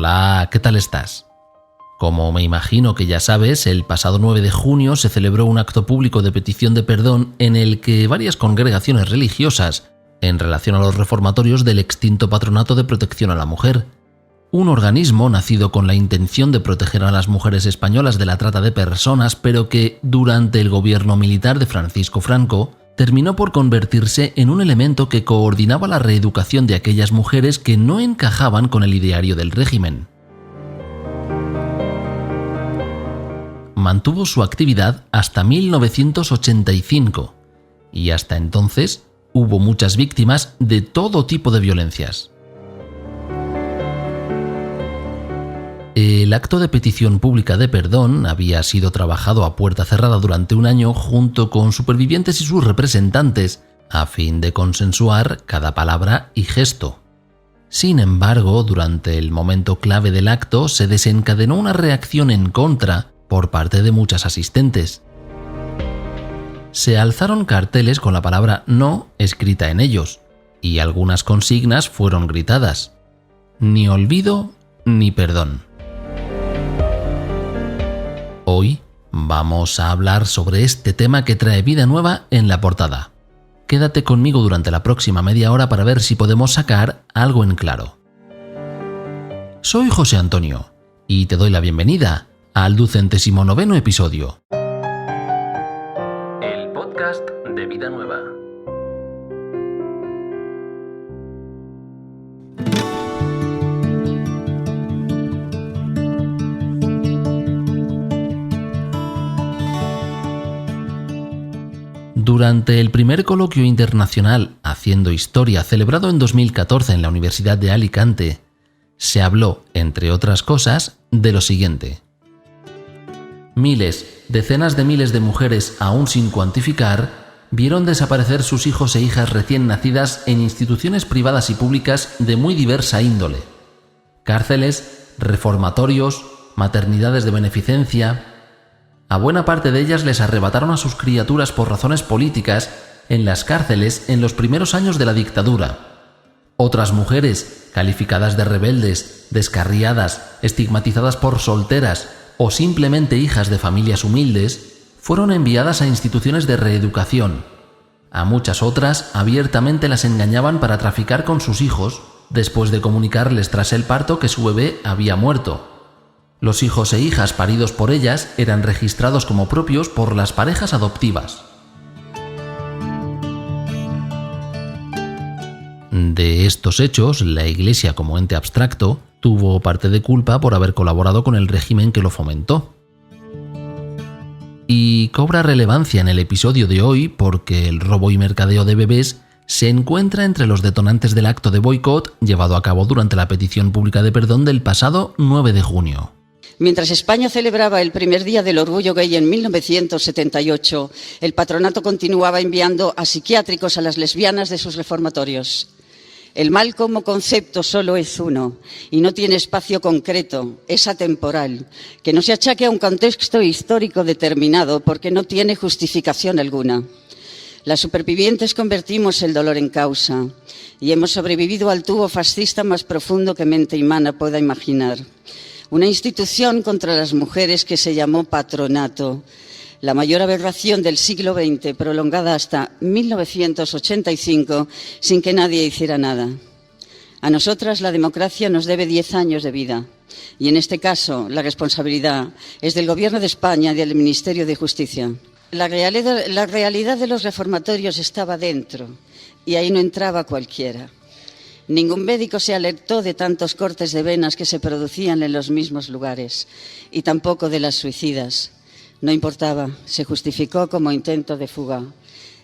Hola, ¿qué tal estás? Como me imagino que ya sabes, el pasado 9 de junio se celebró un acto público de petición de perdón en el que varias congregaciones religiosas, en relación a los reformatorios del extinto Patronato de Protección a la Mujer, un organismo nacido con la intención de proteger a las mujeres españolas de la trata de personas, pero que, durante el gobierno militar de Francisco Franco, terminó por convertirse en un elemento que coordinaba la reeducación de aquellas mujeres que no encajaban con el ideario del régimen. Mantuvo su actividad hasta 1985 y hasta entonces hubo muchas víctimas de todo tipo de violencias. El acto de petición pública de perdón había sido trabajado a puerta cerrada durante un año junto con supervivientes y sus representantes, a fin de consensuar cada palabra y gesto. Sin embargo, durante el momento clave del acto se desencadenó una reacción en contra por parte de muchas asistentes. Se alzaron carteles con la palabra "no" escrita en ellos, y algunas consignas fueron gritadas: ni olvido ni perdón. Hoy vamos a hablar sobre este tema que trae vida nueva en la portada. Quédate conmigo durante la próxima media hora para ver si podemos sacar algo en claro. Soy José Antonio y te doy la bienvenida al 209º episodio. El podcast de Vida Nueva. Durante el primer coloquio internacional Haciendo Historia, celebrado en 2014 en la Universidad de Alicante, se habló, entre otras cosas, de lo siguiente. Decenas de miles de mujeres, aún sin cuantificar, vieron desaparecer sus hijos e hijas recién nacidas en instituciones privadas y públicas de muy diversa índole. Cárceles, reformatorios, maternidades de beneficencia. A buena parte de ellas les arrebataron a sus criaturas por razones políticas en las cárceles en los primeros años de la dictadura. Otras mujeres, calificadas de rebeldes, descarriadas, estigmatizadas por solteras o simplemente hijas de familias humildes, fueron enviadas a instituciones de reeducación. A muchas otras abiertamente las engañaban para traficar con sus hijos, después de comunicarles tras el parto que su bebé había muerto. Los hijos e hijas paridos por ellas eran registrados como propios por las parejas adoptivas. De estos hechos, la Iglesia como ente abstracto tuvo parte de culpa por haber colaborado con el régimen que lo fomentó. Y cobra relevancia en el episodio de hoy porque el robo y mercadeo de bebés se encuentra entre los detonantes del acto de boicot llevado a cabo durante la petición pública de perdón del pasado 9 de junio. Mientras España celebraba el primer día del orgullo gay en 1978, el patronato continuaba enviando a psiquiátricos a las lesbianas de sus reformatorios. El mal como concepto solo es uno y no tiene espacio concreto, es atemporal, que no se achaque a un contexto histórico determinado porque no tiene justificación alguna. Las supervivientes convertimos el dolor en causa y hemos sobrevivido al tubo fascista más profundo que mente humana pueda imaginar. Una institución contra las mujeres que se llamó patronato, la mayor aberración del siglo XX, prolongada hasta 1985 sin que nadie hiciera nada. A nosotras la democracia nos debe 10 años de vida y en este caso la responsabilidad es del Gobierno de España y del Ministerio de Justicia. La realidad de los reformatorios estaba dentro y ahí no entraba cualquiera. Ningún médico se alertó de tantos cortes de venas que se producían en los mismos lugares y tampoco de las suicidas. No importaba, se justificó como intento de fuga.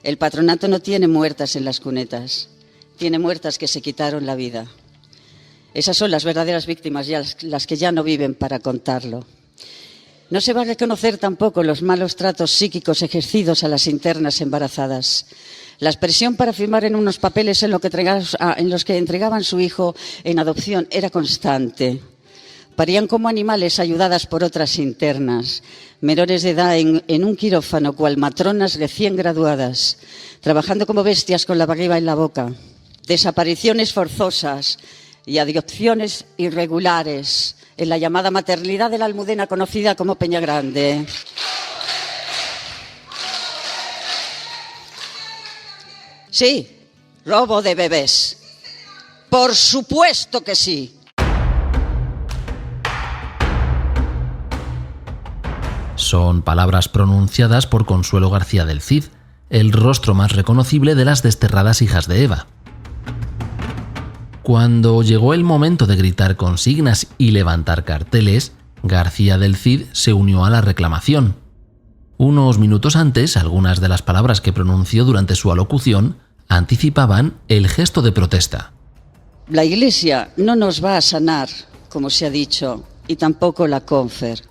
El patronato no tiene muertas en las cunetas, tiene muertas que se quitaron la vida. Esas son las verdaderas víctimas, las que ya no viven para contarlo. No se va a reconocer tampoco los malos tratos psíquicos ejercidos a las internas embarazadas. La presión para firmar en unos papeles en los que entregaban su hijo en adopción era constante. Parían como animales ayudadas por otras internas, menores de edad en un quirófano cual matronas recién graduadas, trabajando como bestias con la barriga en la boca. Desapariciones forzosas, y adopciones irregulares en la llamada maternidad de la Almudena, conocida como Peñagrande. Sí, robo de bebés. Por supuesto que sí. Son palabras pronunciadas por Consuelo García del Cid, el rostro más reconocible de las desterradas hijas de Eva. Cuando llegó el momento de gritar consignas y levantar carteles, García del Cid se unió a la reclamación. Unos minutos antes, algunas de las palabras que pronunció durante su alocución anticipaban el gesto de protesta. La Iglesia no nos va a sanar, como se ha dicho, y tampoco la Confer.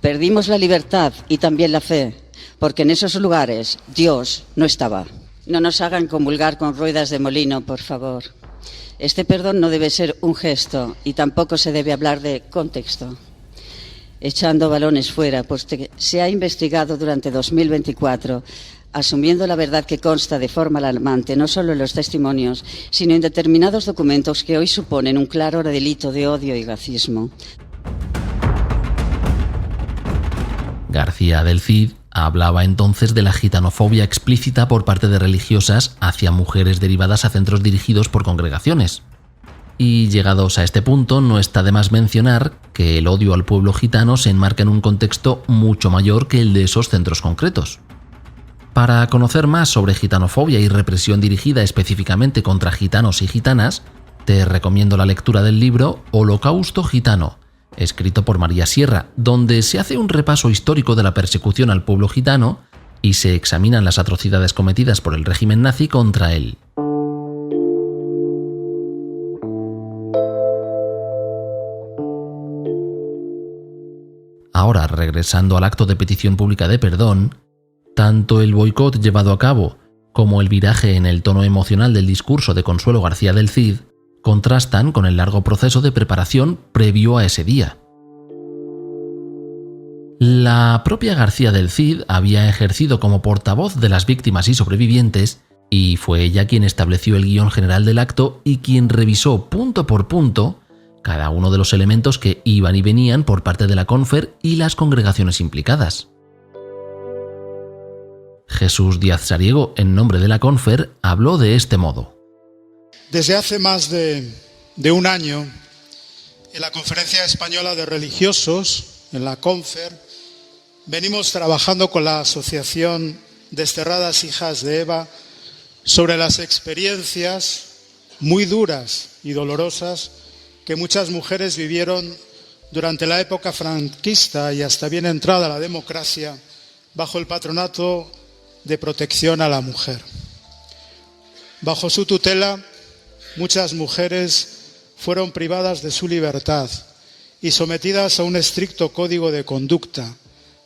Perdimos la libertad y también la fe, porque en esos lugares Dios no estaba. No nos hagan comulgar con ruedas de molino, por favor. Este perdón no debe ser un gesto y tampoco se debe hablar de contexto. Echando balones fuera, pues se ha investigado durante 2024, asumiendo la verdad que consta de forma alarmante, no solo en los testimonios, sino en determinados documentos que hoy suponen un claro delito de odio y racismo. García del Cid hablaba entonces de la gitanofobia explícita por parte de religiosas hacia mujeres derivadas a centros dirigidos por congregaciones. Y llegados a este punto, no está de más mencionar que el odio al pueblo gitano se enmarca en un contexto mucho mayor que el de esos centros concretos. Para conocer más sobre gitanofobia y represión dirigida específicamente contra gitanos y gitanas, te recomiendo la lectura del libro Holocausto Gitano, escrito por María Sierra, donde se hace un repaso histórico de la persecución al pueblo gitano y se examinan las atrocidades cometidas por el régimen nazi contra él. Ahora, regresando al acto de petición pública de perdón, tanto el boicot llevado a cabo como el viraje en el tono emocional del discurso de Consuelo García del Cid contrastan con el largo proceso de preparación previo a ese día. La propia García del Cid había ejercido como portavoz de las víctimas y sobrevivientes y fue ella quien estableció el guión general del acto y quien revisó punto por punto cada uno de los elementos que iban y venían por parte de la Confer y las congregaciones implicadas. Jesús Díaz Sariego, en nombre de la Confer, habló de este modo. Desde hace más de un año, en la Conferencia Española de Religiosos, en la Confer, venimos trabajando con la Asociación Desterradas Hijas de Eva sobre las experiencias muy duras y dolorosas que muchas mujeres vivieron durante la época franquista y hasta bien entrada la democracia bajo el patronato de protección a la mujer. Bajo su tutela, muchas mujeres fueron privadas de su libertad y sometidas a un estricto código de conducta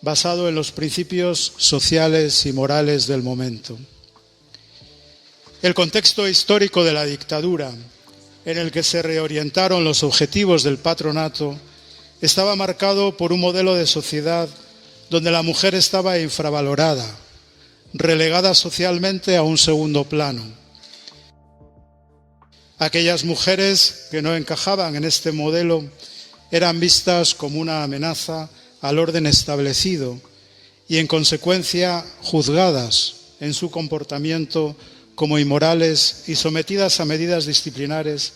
basado en los principios sociales y morales del momento. El contexto histórico de la dictadura, en el que se reorientaron los objetivos del patronato, estaba marcado por un modelo de sociedad donde la mujer estaba infravalorada, relegada socialmente a un segundo plano. Aquellas mujeres que no encajaban en este modelo eran vistas como una amenaza al orden establecido y, en consecuencia, juzgadas en su comportamiento como inmorales y sometidas a medidas disciplinares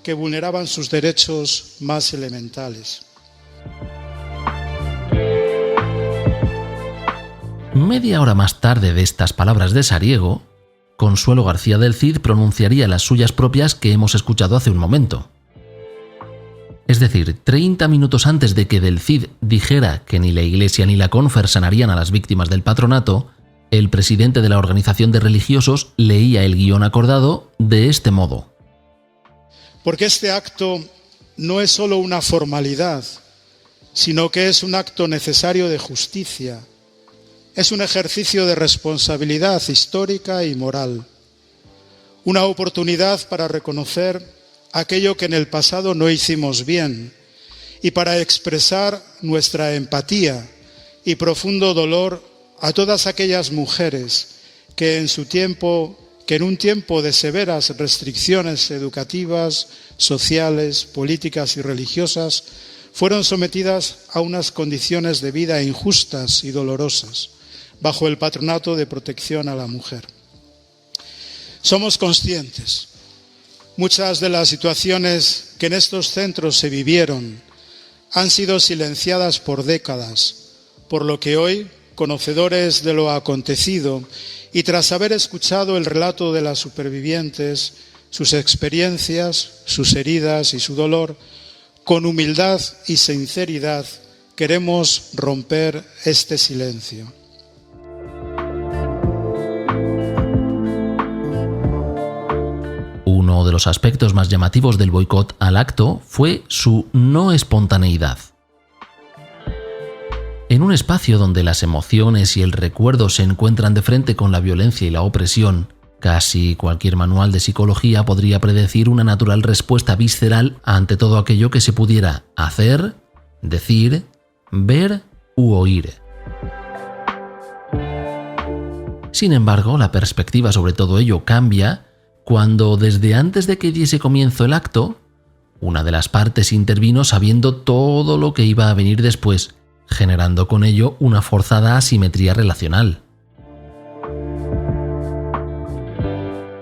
que vulneraban sus derechos más elementales. Media hora más tarde de estas palabras de Sariego, Consuelo García del Cid pronunciaría las suyas propias que hemos escuchado hace un momento. Es decir, 30 minutos antes de que del Cid dijera que ni la Iglesia ni la Confer sanarían a las víctimas del patronato, el presidente de la organización de religiosos leía el guión acordado de este modo. Porque este acto no es solo una formalidad, sino que es un acto necesario de justicia. Es un ejercicio de responsabilidad histórica y moral. Una oportunidad para reconocer aquello que en el pasado no hicimos bien y para expresar nuestra empatía y profundo dolor a todas aquellas mujeres que en su tiempo que en un tiempo de severas restricciones educativas, sociales, políticas y religiosas, fueron sometidas a unas condiciones de vida injustas y dolorosas, bajo el patronato de protección a la mujer. Somos conscientes, muchas de las situaciones que en estos centros se vivieron han sido silenciadas por décadas, por lo que hoy, conocedores de lo acontecido y tras haber escuchado el relato de las supervivientes, sus experiencias, sus heridas y su dolor, con humildad y sinceridad queremos romper este silencio. Uno de los aspectos más llamativos del boicot al acto fue su no espontaneidad. En un espacio donde las emociones y el recuerdo se encuentran de frente con la violencia y la opresión, casi cualquier manual de psicología podría predecir una natural respuesta visceral ante todo aquello que se pudiera hacer, decir, ver u oír. Sin embargo, la perspectiva sobre todo ello cambia cuando, desde antes de que diese comienzo el acto, una de las partes intervino sabiendo todo lo que iba a venir después, generando con ello una forzada asimetría relacional.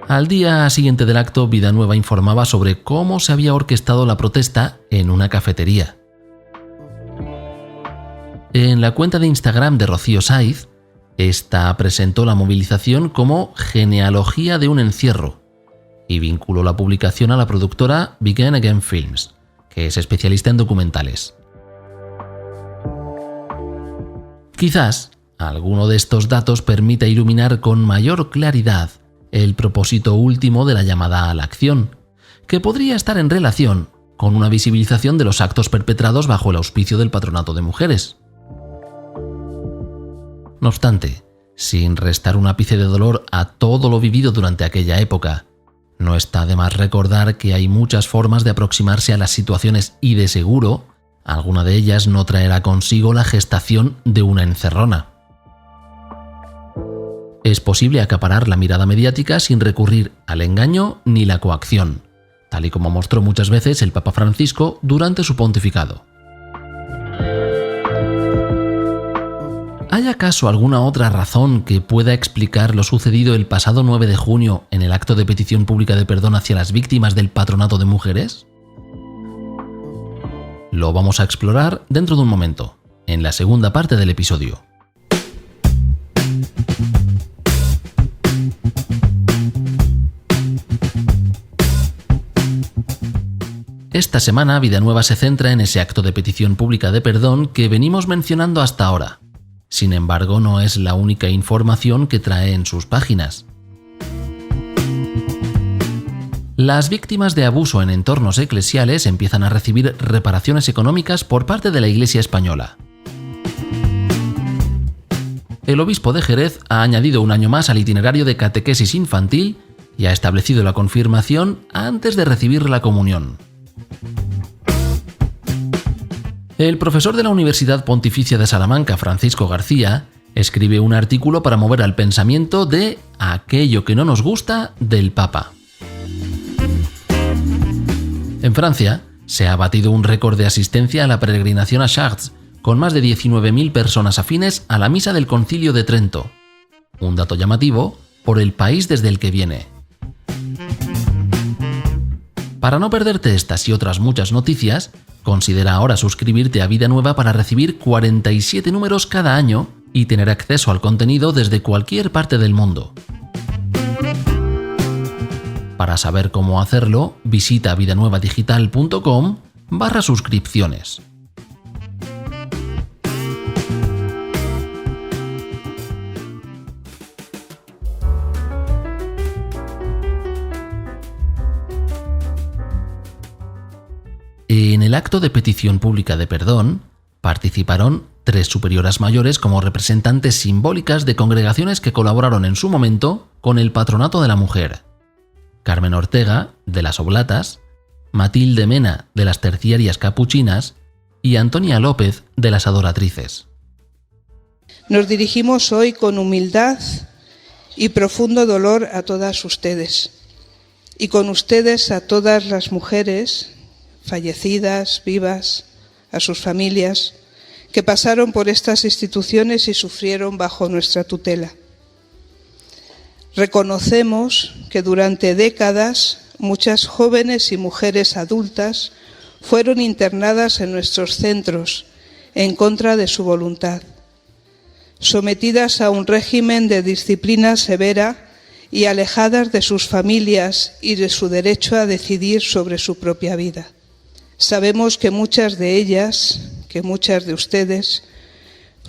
Al día siguiente del acto, Vida Nueva informaba sobre cómo se había orquestado la protesta en una cafetería. En la cuenta de Instagram de Rocío Saiz, esta presentó la movilización como genealogía de un encierro y vinculó la publicación a la productora Begin Again Films, que es especialista en documentales. Quizás alguno de estos datos permita iluminar con mayor claridad el propósito último de la llamada a la acción, que podría estar en relación con una visibilización de los actos perpetrados bajo el auspicio del Patronato de Mujeres. No obstante, sin restar un ápice de dolor a todo lo vivido durante aquella época, no está de más recordar que hay muchas formas de aproximarse a las situaciones y, de seguro, alguna de ellas no traerá consigo la gestación de una encerrona. Es posible acaparar la mirada mediática sin recurrir al engaño ni la coacción, tal y como mostró muchas veces el Papa Francisco durante su pontificado. ¿Hay acaso alguna otra razón que pueda explicar lo sucedido el pasado 9 de junio en el acto de petición pública de perdón hacia las víctimas del Patronato de Mujeres? Lo vamos a explorar dentro de un momento, en la segunda parte del episodio. Esta semana, Vida Nueva se centra en ese acto de petición pública de perdón que venimos mencionando hasta ahora. Sin embargo, no es la única información que trae en sus páginas. Las víctimas de abuso en entornos eclesiales empiezan a recibir reparaciones económicas por parte de la Iglesia española. El obispo de Jerez ha añadido un año más al itinerario de catequesis infantil y ha establecido la confirmación antes de recibir la comunión. El profesor de la Universidad Pontificia de Salamanca, Francisco García, escribe un artículo para mover al pensamiento de aquello que no nos gusta del Papa. En Francia, se ha batido un récord de asistencia a la peregrinación a Chartres, con más de 19.000 personas afines a la misa del Concilio de Trento. Un dato llamativo por el país desde el que viene. Para no perderte estas y otras muchas noticias, considera ahora suscribirte a Vida Nueva para recibir 47 números cada año y tener acceso al contenido desde cualquier parte del mundo. Para saber cómo hacerlo, visita vidanuevadigital.com/suscripciones. En el acto de petición pública de perdón participaron 3 superioras mayores como representantes simbólicas de congregaciones que colaboraron en su momento con el Patronato de la Mujer: Carmen Ortega, de las Oblatas, Matilde Mena, de las Terciarias Capuchinas, y Antonia López, de las Adoratrices. Nos dirigimos hoy con humildad y profundo dolor a todas ustedes. Y con ustedes a todas las mujeres fallecidas, vivas, a sus familias, que pasaron por estas instituciones y sufrieron bajo nuestra tutela. Reconocemos que durante décadas muchas jóvenes y mujeres adultas fueron internadas en nuestros centros en contra de su voluntad, sometidas a un régimen de disciplina severa y alejadas de sus familias y de su derecho a decidir sobre su propia vida. Sabemos que muchas de ellas, que muchas de ustedes,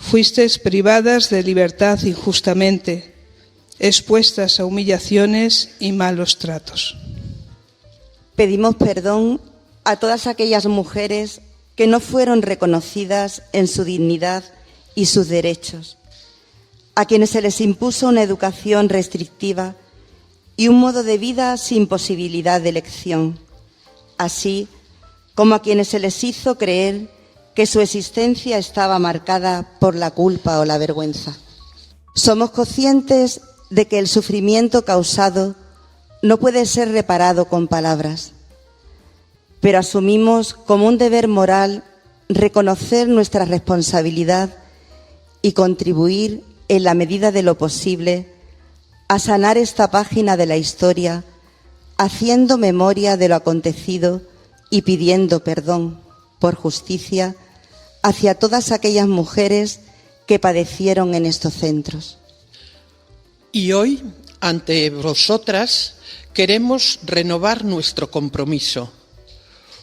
fuisteis privadas de libertad injustamente, expuestas a humillaciones y malos tratos. Pedimos perdón a todas aquellas mujeres que no fueron reconocidas en su dignidad y sus derechos, a quienes se les impuso una educación restrictiva y un modo de vida sin posibilidad de elección, así como a quienes se les hizo creer que su existencia estaba marcada por la culpa o la vergüenza. Somos conscientes de que el sufrimiento causado no puede ser reparado con palabras, pero asumimos como un deber moral reconocer nuestra responsabilidad y contribuir en la medida de lo posible a sanar esta página de la historia, haciendo memoria de lo acontecido y pidiendo perdón por justicia hacia todas aquellas mujeres que padecieron en estos centros. Y hoy, ante vosotras, queremos renovar nuestro compromiso.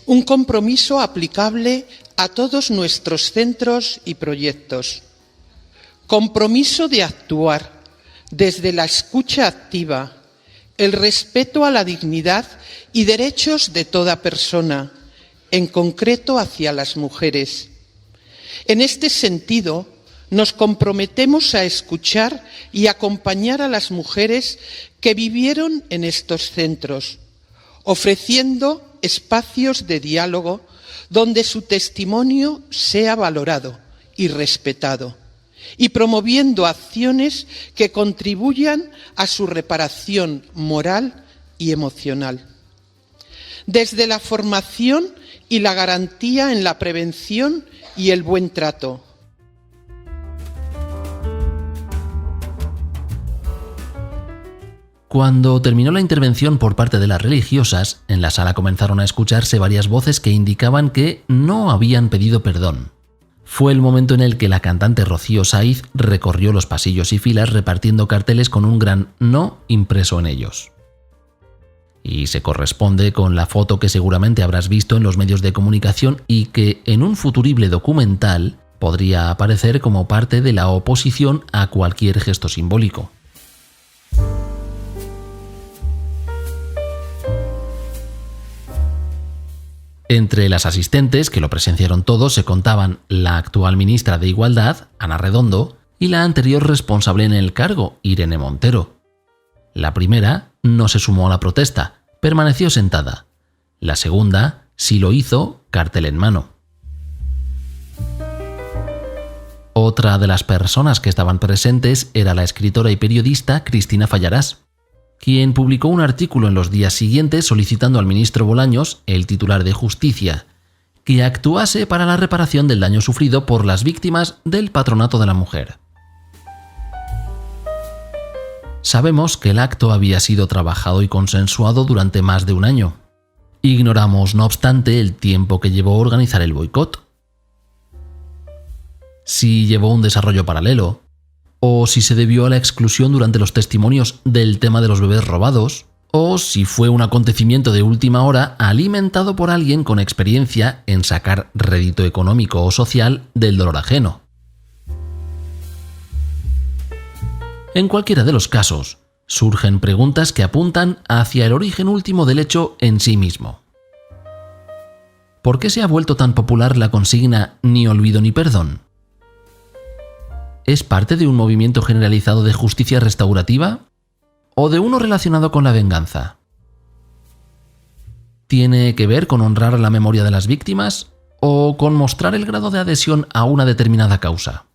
Un compromiso aplicable a todos nuestros centros y proyectos. Compromiso de actuar desde la escucha activa, el respeto a la dignidad y derechos de toda persona, en concreto hacia las mujeres. En este sentido, nos comprometemos a escuchar y acompañar a las mujeres que vivieron en estos centros, ofreciendo espacios de diálogo donde su testimonio sea valorado y respetado, y promoviendo acciones que contribuyan a su reparación moral y emocional. Desde la formación y la garantía en la prevención y el buen trato. Cuando terminó la intervención por parte de las religiosas, en la sala comenzaron a escucharse varias voces que indicaban que no habían pedido perdón. Fue el momento en el que la cantante Rocío Sáiz recorrió los pasillos y filas repartiendo carteles con un gran no impreso en ellos. Y se corresponde con la foto que seguramente habrás visto en los medios de comunicación y que en un futurible documental podría aparecer como parte de la oposición a cualquier gesto simbólico. Entre las asistentes, que lo presenciaron todos, se contaban la actual ministra de Igualdad, Ana Redondo, y la anterior responsable en el cargo, Irene Montero. La primera no se sumó a la protesta, permaneció sentada. La segunda sí lo hizo, cartel en mano. Otra de las personas que estaban presentes era la escritora y periodista Cristina Fallarás, quien publicó un artículo en los días siguientes solicitando al ministro Bolaños, el titular de Justicia, que actuase para la reparación del daño sufrido por las víctimas del Patronato de la Mujer. Sabemos que el acto había sido trabajado y consensuado durante más de un año. Ignoramos, no obstante, el tiempo que llevó a organizar el boicot. Si llevó un desarrollo paralelo, o si se debió a la exclusión durante los testimonios del tema de los bebés robados, o si fue un acontecimiento de última hora alimentado por alguien con experiencia en sacar rédito económico o social del dolor ajeno. En cualquiera de los casos, surgen preguntas que apuntan hacia el origen último del hecho en sí mismo. ¿Por qué se ha vuelto tan popular la consigna ni olvido ni perdón? ¿Es parte de un movimiento generalizado de justicia restaurativa o de uno relacionado con la venganza? ¿Tiene que ver con honrar la memoria de las víctimas o con mostrar el grado de adhesión a una determinada causa?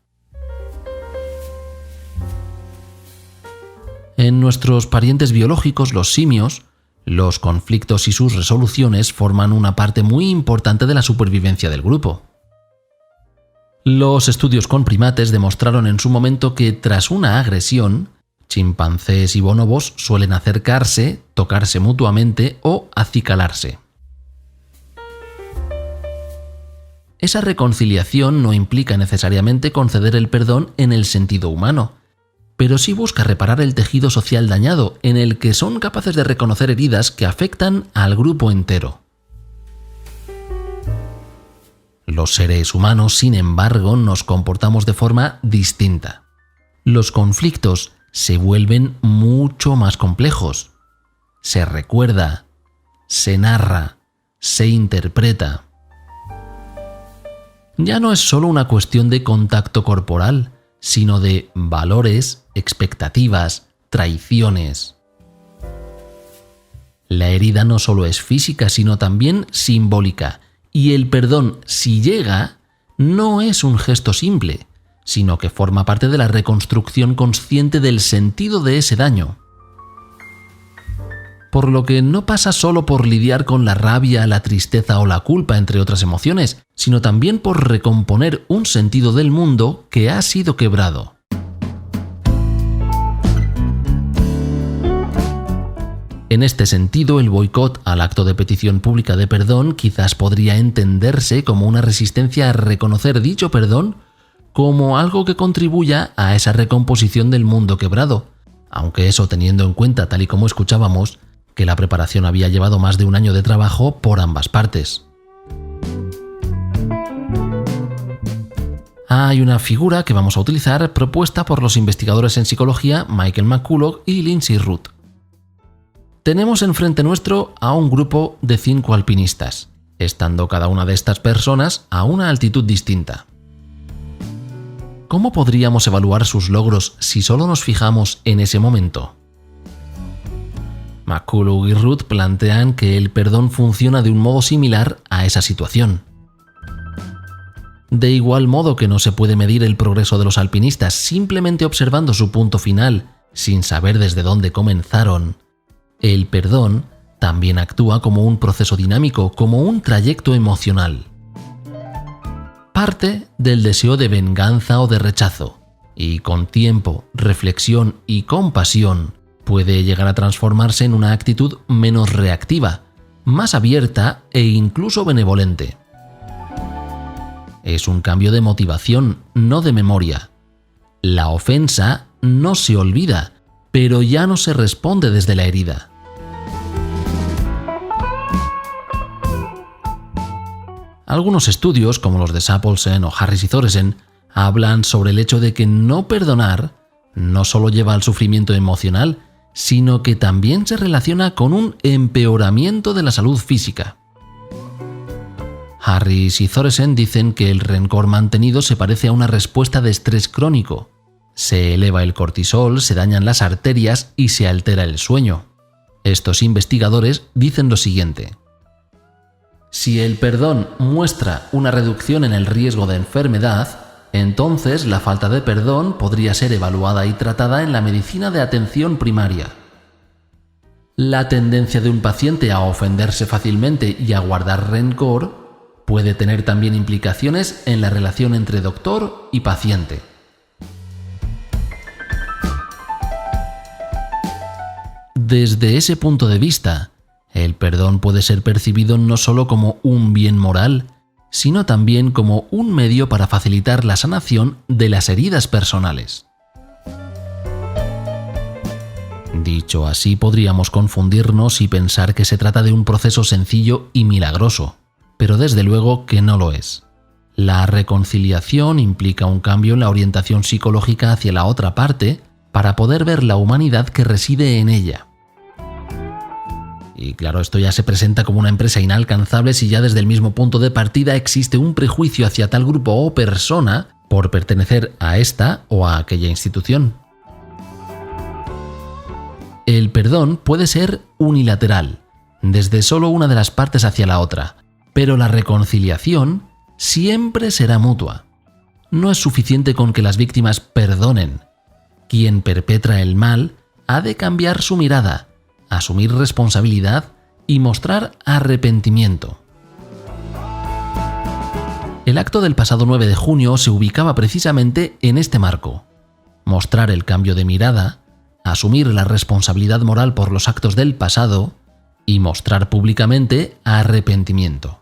En nuestros parientes biológicos, los simios, los conflictos y sus resoluciones forman una parte muy importante de la supervivencia del grupo. Los estudios con primates demostraron en su momento que tras una agresión, chimpancés y bonobos suelen acercarse, tocarse mutuamente o acicalarse. Esa reconciliación no implica necesariamente conceder el perdón en el sentido humano, pero sí busca reparar el tejido social dañado en el que son capaces de reconocer heridas que afectan al grupo entero. Los seres humanos, sin embargo, nos comportamos de forma distinta. Los conflictos se vuelven mucho más complejos. Se recuerda, se narra, se interpreta. Ya no es solo una cuestión de contacto corporal, sino de valores, expectativas, traiciones. La herida no solo es física, sino también simbólica, y el perdón, si llega, no es un gesto simple, sino que forma parte de la reconstrucción consciente del sentido de ese daño. Por lo que no pasa solo por lidiar con la rabia, la tristeza o la culpa, entre otras emociones, sino también por recomponer un sentido del mundo que ha sido quebrado. En este sentido, el boicot al acto de petición pública de perdón quizás podría entenderse como una resistencia a reconocer dicho perdón como algo que contribuya a esa recomposición del mundo quebrado, aunque eso teniendo en cuenta, tal y como escuchábamos, que la preparación había llevado más de un año de trabajo por ambas partes. Hay una figura que vamos a utilizar propuesta por los investigadores en psicología Michael McCulloch y Lindsay Root. Tenemos enfrente nuestro a un grupo de 5 alpinistas, estando cada una de estas personas a una altitud distinta. ¿Cómo podríamos evaluar sus logros si solo nos fijamos en ese momento? McCulloch y Root plantean que el perdón funciona de un modo similar a esa situación. De igual modo que no se puede medir el progreso de los alpinistas simplemente observando su punto final, sin saber desde dónde comenzaron, el perdón también actúa como un proceso dinámico, como un trayecto emocional. Parte del deseo de venganza o de rechazo, y con tiempo, reflexión y compasión, puede llegar a transformarse en una actitud menos reactiva, más abierta e incluso benevolente. Es un cambio de motivación, no de memoria. La ofensa no se olvida, pero ya no se responde desde la herida. Algunos estudios, como los de Sapolsen o Harris y Thoresen, hablan sobre el hecho de que no perdonar no solo lleva al sufrimiento emocional, sino que también se relaciona con un empeoramiento de la salud física. Harris y Thoresen dicen que el rencor mantenido se parece a una respuesta de estrés crónico. Se eleva el cortisol, se dañan las arterias y se altera el sueño. Estos investigadores dicen lo siguiente: si el perdón muestra una reducción en el riesgo de enfermedad, entonces la falta de perdón podría ser evaluada y tratada en la medicina de atención primaria. La tendencia de un paciente a ofenderse fácilmente y a guardar rencor puede tener también implicaciones en la relación entre doctor y paciente. Desde ese punto de vista, el perdón puede ser percibido no solo como un bien moral, sino también como un medio para facilitar la sanación de las heridas personales. Dicho así, podríamos confundirnos y pensar que se trata de un proceso sencillo y milagroso, pero desde luego que no lo es. La reconciliación implica un cambio en la orientación psicológica hacia la otra parte para poder ver la humanidad que reside en ella. Y claro, esto ya se presenta como una empresa inalcanzable si ya desde el mismo punto de partida existe un prejuicio hacia tal grupo o persona por pertenecer a esta o a aquella institución. El perdón puede ser unilateral, desde solo una de las partes hacia la otra, pero la reconciliación siempre será mutua. No es suficiente con que las víctimas perdonen. Quien perpetra el mal ha de cambiar su mirada, asumir responsabilidad y mostrar arrepentimiento. El acto del pasado 9 de junio se ubicaba precisamente en este marco: mostrar el cambio de mirada, asumir la responsabilidad moral por los actos del pasado y mostrar públicamente arrepentimiento.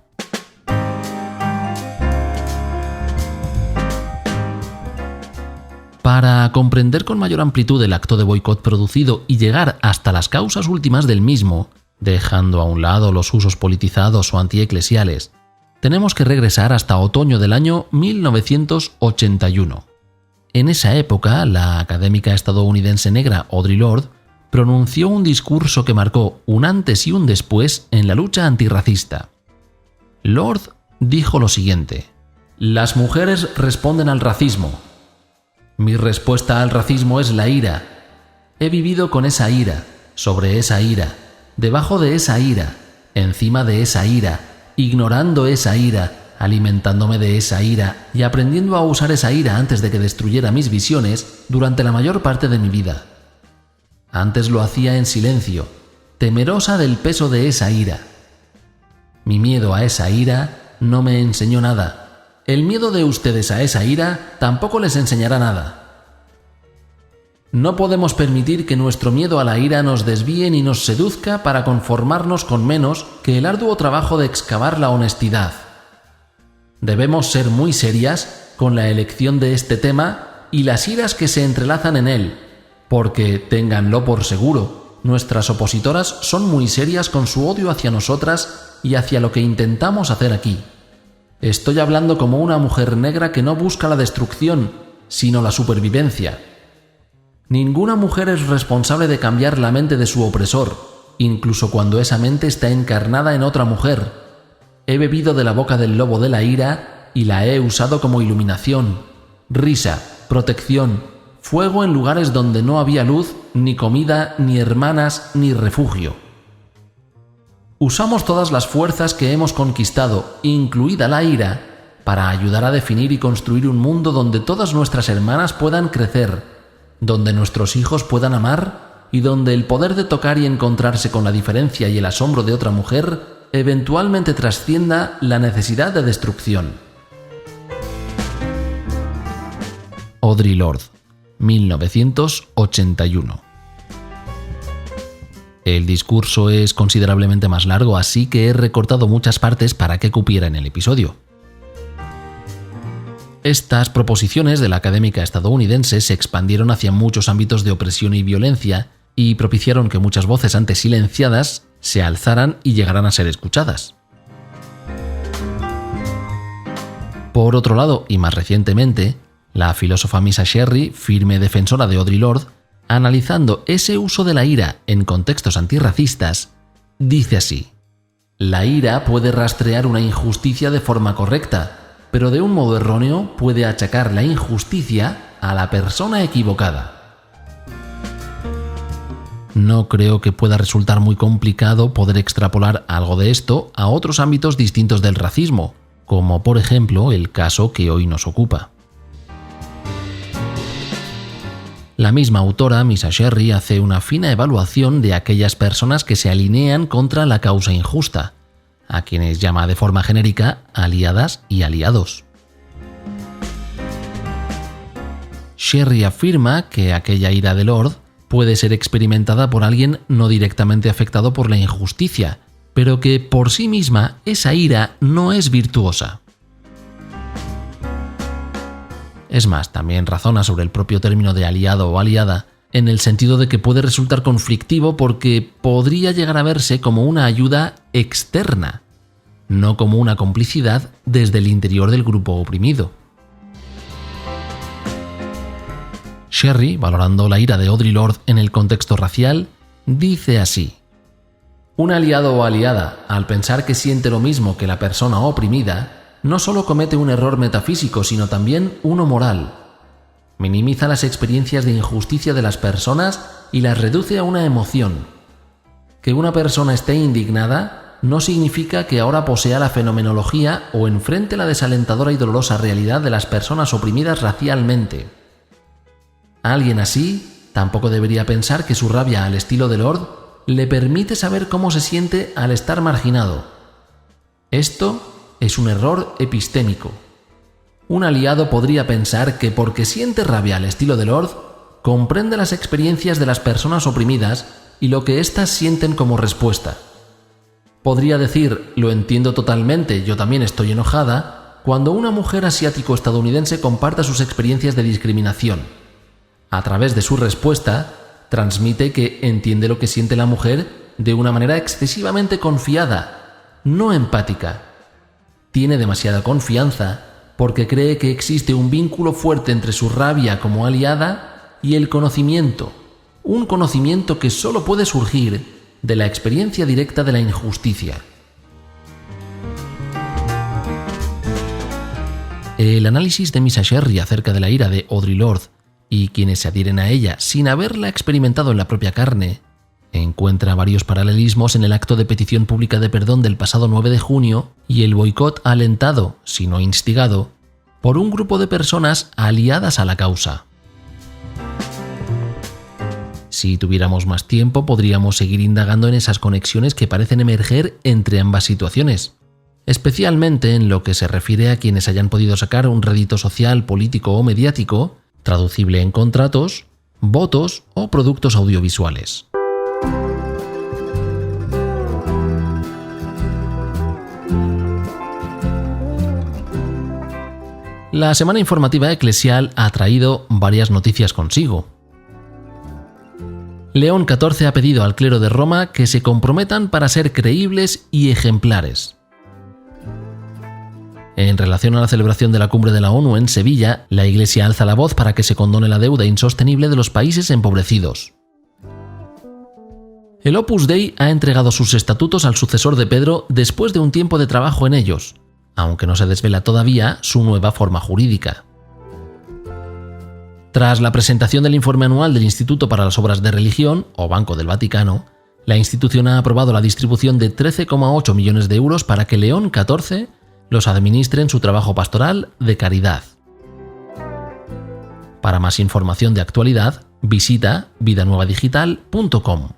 Para comprender con mayor amplitud el acto de boicot producido y llegar hasta las causas últimas del mismo, dejando a un lado los usos politizados o antieclesiales, tenemos que regresar hasta otoño del año 1981. En esa época, la académica estadounidense negra Audre Lorde pronunció un discurso que marcó un antes y un después en la lucha antirracista. Lorde dijo lo siguiente: «Las mujeres responden al racismo. Mi respuesta al racismo es la ira. He vivido con esa ira, sobre esa ira, debajo de esa ira, encima de esa ira, ignorando esa ira, alimentándome de esa ira y aprendiendo a usar esa ira antes de que destruyera mis visiones durante la mayor parte de mi vida. Antes lo hacía en silencio, temerosa del peso de esa ira. Mi miedo a esa ira no me enseñó nada. El miedo de ustedes a esa ira tampoco les enseñará nada. No podemos permitir que nuestro miedo a la ira nos desvíe ni nos seduzca para conformarnos con menos que el arduo trabajo de excavar la honestidad. Debemos ser muy serias con la elección de este tema y las iras que se entrelazan en él, porque, ténganlo por seguro, nuestras opositoras son muy serias con su odio hacia nosotras y hacia lo que intentamos hacer aquí. Estoy hablando como una mujer negra que no busca la destrucción, sino la supervivencia. Ninguna mujer es responsable de cambiar la mente de su opresor, incluso cuando esa mente está encarnada en otra mujer. He bebido de la boca del lobo de la ira y la he usado como iluminación, risa, protección, fuego en lugares donde no había luz, ni comida, ni hermanas, ni refugio. Usamos todas las fuerzas que hemos conquistado, incluida la ira, para ayudar a definir y construir un mundo donde todas nuestras hermanas puedan crecer, donde nuestros hijos puedan amar y donde el poder de tocar y encontrarse con la diferencia y el asombro de otra mujer eventualmente trascienda la necesidad de destrucción». Audre Lorde, 1981. El discurso es considerablemente más largo, así que he recortado muchas partes para que cupiera en el episodio. Estas proposiciones de la académica estadounidense se expandieron hacia muchos ámbitos de opresión y violencia y propiciaron que muchas voces antes silenciadas se alzaran y llegaran a ser escuchadas. Por otro lado, y más recientemente, la filósofa Misa Sherry, firme defensora de Audre Lorde, analizando ese uso de la ira en contextos antirracistas, dice así: «La ira puede rastrear una injusticia de forma correcta, pero de un modo erróneo puede achacar la injusticia a la persona equivocada». No creo que pueda resultar muy complicado poder extrapolar algo de esto a otros ámbitos distintos del racismo, como por ejemplo el caso que hoy nos ocupa. La misma autora, Misa Sherry, hace una fina evaluación de aquellas personas que se alinean contra la causa injusta, a quienes llama de forma genérica aliadas y aliados. Sherry afirma que aquella ira de Lorde puede ser experimentada por alguien no directamente afectado por la injusticia, pero que por sí misma esa ira no es virtuosa. Es más, también razona sobre el propio término de aliado o aliada, en el sentido de que puede resultar conflictivo porque podría llegar a verse como una ayuda externa, no como una complicidad desde el interior del grupo oprimido. Sherry, valorando la ira de Audre Lorde en el contexto racial, dice así: «Un aliado o aliada, al pensar que siente lo mismo que la persona oprimida, no solo comete un error metafísico, sino también uno moral. Minimiza las experiencias de injusticia de las personas y las reduce a una emoción. Que una persona esté indignada no significa que ahora posea la fenomenología o enfrente la desalentadora y dolorosa realidad de las personas oprimidas racialmente. Alguien así tampoco debería pensar que su rabia al estilo de Lord le permite saber cómo se siente al estar marginado. Esto es un error epistémico. Un aliado podría pensar que porque siente rabia al estilo de Lord, comprende las experiencias de las personas oprimidas y lo que éstas sienten como respuesta. Podría decir, lo entiendo totalmente, yo también estoy enojada, cuando una mujer asiático-estadounidense comparta sus experiencias de discriminación. A través de su respuesta, transmite que entiende lo que siente la mujer de una manera excesivamente confiada, no empática. Tiene demasiada confianza porque cree que existe un vínculo fuerte entre su rabia como aliada y el conocimiento, un conocimiento que solo puede surgir de la experiencia directa de la injusticia. El análisis de Misa Sherry acerca de la ira de Audre Lorde y quienes se adhieren a ella sin haberla experimentado en la propia carne encuentra varios paralelismos en el acto de petición pública de perdón del pasado 9 de junio y el boicot alentado, si no instigado, por un grupo de personas aliadas a la causa. Si tuviéramos más tiempo, podríamos seguir indagando en esas conexiones que parecen emerger entre ambas situaciones, especialmente en lo que se refiere a quienes hayan podido sacar un rédito social, político o mediático, traducible en contratos, votos o productos audiovisuales. La semana informativa eclesial ha traído varias noticias consigo. León XIV ha pedido al clero de Roma que se comprometan para ser creíbles y ejemplares. En relación a la celebración de la cumbre de la ONU en Sevilla, la Iglesia alza la voz para que se condone la deuda insostenible de los países empobrecidos. El Opus Dei ha entregado sus estatutos al sucesor de Pedro después de un tiempo de trabajo en ellos, aunque no se desvela todavía su nueva forma jurídica. Tras la presentación del informe anual del Instituto para las Obras de Religión, o Banco del Vaticano, la institución ha aprobado la distribución de 13,8 millones de euros para que León XIV los administre en su trabajo pastoral de caridad. Para más información de actualidad, visita vidanuevadigital.com.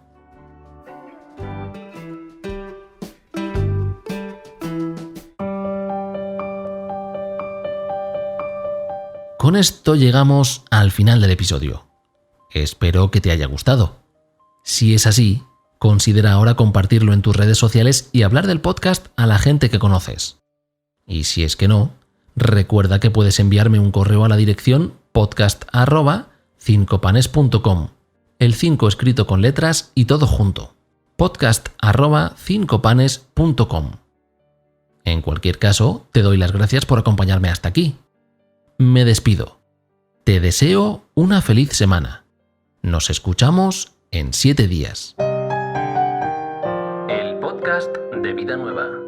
Con esto llegamos al final del episodio. Espero que te haya gustado. Si es así, considera ahora compartirlo en tus redes sociales y hablar del podcast a la gente que conoces. Y si es que no, recuerda que puedes enviarme un correo a la dirección podcast@cincopanes.com. El 5 escrito con letras y todo junto. podcast@cincopanes.com. En cualquier caso, te doy las gracias por acompañarme hasta aquí. Me despido. Te deseo una feliz semana. Nos escuchamos en 7 días. El podcast de Vida Nueva.